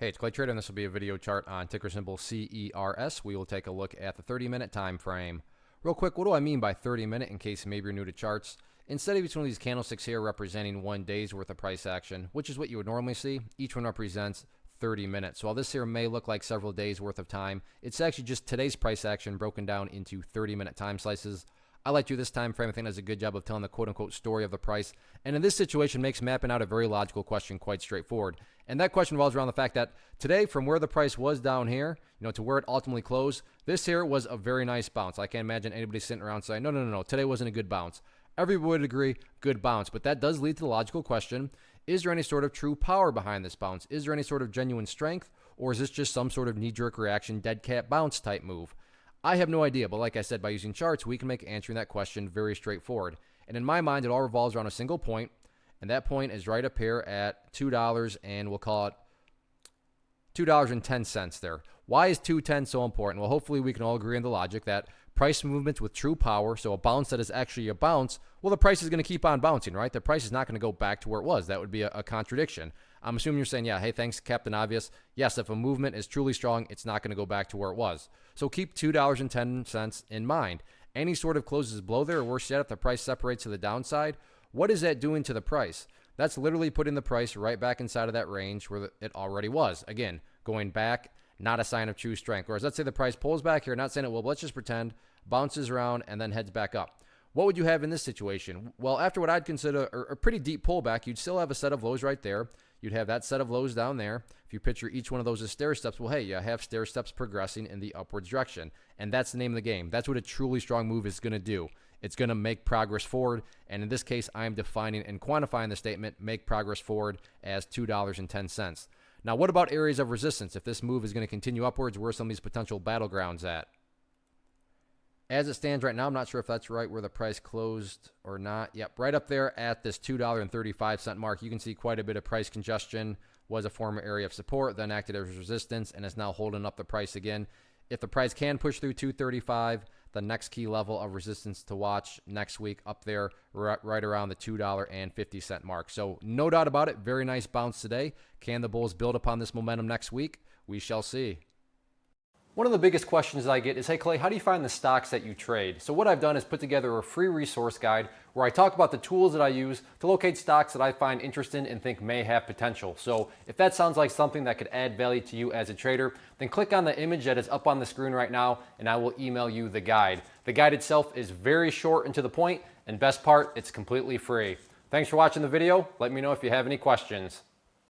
Hey, it's Clay Trader, and this will be a video chart on ticker symbol CERS. We will take a look at the 30-minute time frame. Real quick, what do I mean by 30-minute in case maybe you're new to charts? Instead of each one of these candlesticks here representing 1 day's worth of price action, which is what you would normally see, each one represents 30 minutes. So while this here may look like several days worth of time, it's actually just today's price action broken down into 30-minute time slices. I like to do this time frame. I think does a good job of telling the quote-unquote story of the price. And in this situation, makes mapping out a very logical question quite straightforward. And that question revolves around the fact that today, from where the price was down here, to where it ultimately closed, this here was a very nice bounce. I can't imagine anybody sitting around saying, no, today wasn't a good bounce. Everybody would agree, good bounce. But that does lead to the logical question, is there any sort of true power behind this bounce? Is there any sort of genuine strength? Or is this just some sort of knee-jerk reaction, dead cat bounce type move? I have no idea, but like I said, by using charts, we can make answering that question very straightforward. And in my mind, it all revolves around a single point, and that point is right up here at $2, and we'll call it $2.10 there. Why is 2.10 so important? Well, hopefully we can all agree on the logic that price movements with true power, so a bounce that is actually a bounce, well, the price is going to keep on bouncing, right? The price is not going to go back to where it was. That would be a contradiction. I'm assuming you're saying, yeah, hey, thanks, Captain Obvious. Yes, if a movement is truly strong, it's not going to go back to where it was. So keep $2.10 in mind. Any sort of closes below there, or worse yet, if the price separates to the downside, what is that doing to the price? That's literally putting the price right back inside of that range where it already was. Again, going back, not a sign of true strength. Whereas let's say the price pulls back here, not saying it will, but let's just pretend, bounces around and then heads back up. What would you have in this situation? Well, after what I'd consider a pretty deep pullback, you'd still have a set of lows right there. You'd have that set of lows down there. If you picture each one of those as stair steps, well, hey, you have stair steps progressing in the upwards direction. And that's the name of the game. That's what a truly strong move is going to do. It's going to make progress forward. And in this case, I'm defining and quantifying the statement, make progress forward, as $2.10. Now, what about areas of resistance? If this move is going to continue upwards, where are some of these potential battlegrounds at? As it stands right now, I'm not sure if that's right where the price closed or not. Yep, right up there at this $2.35 mark. You can see quite a bit of price congestion. Was a former area of support, then acted as resistance, and is now holding up the price again. If the price can push through $2.35, the next key level of resistance to watch next week up there right around the $2.50 mark. So no doubt about it, very nice bounce today. Can the bulls build upon this momentum next week? We shall see. One of the biggest questions I get is, hey Clay, how do you find the stocks that you trade? So what I've done is put together a free resource guide where I talk about the tools that I use to locate stocks that I find interesting and think may have potential. So if that sounds like something that could add value to you as a trader, then click on the image that is up on the screen right now and I will email you the guide. The guide itself is very short and to the point, and best part, it's completely free. Thanks for watching the video. Let me know if you have any questions.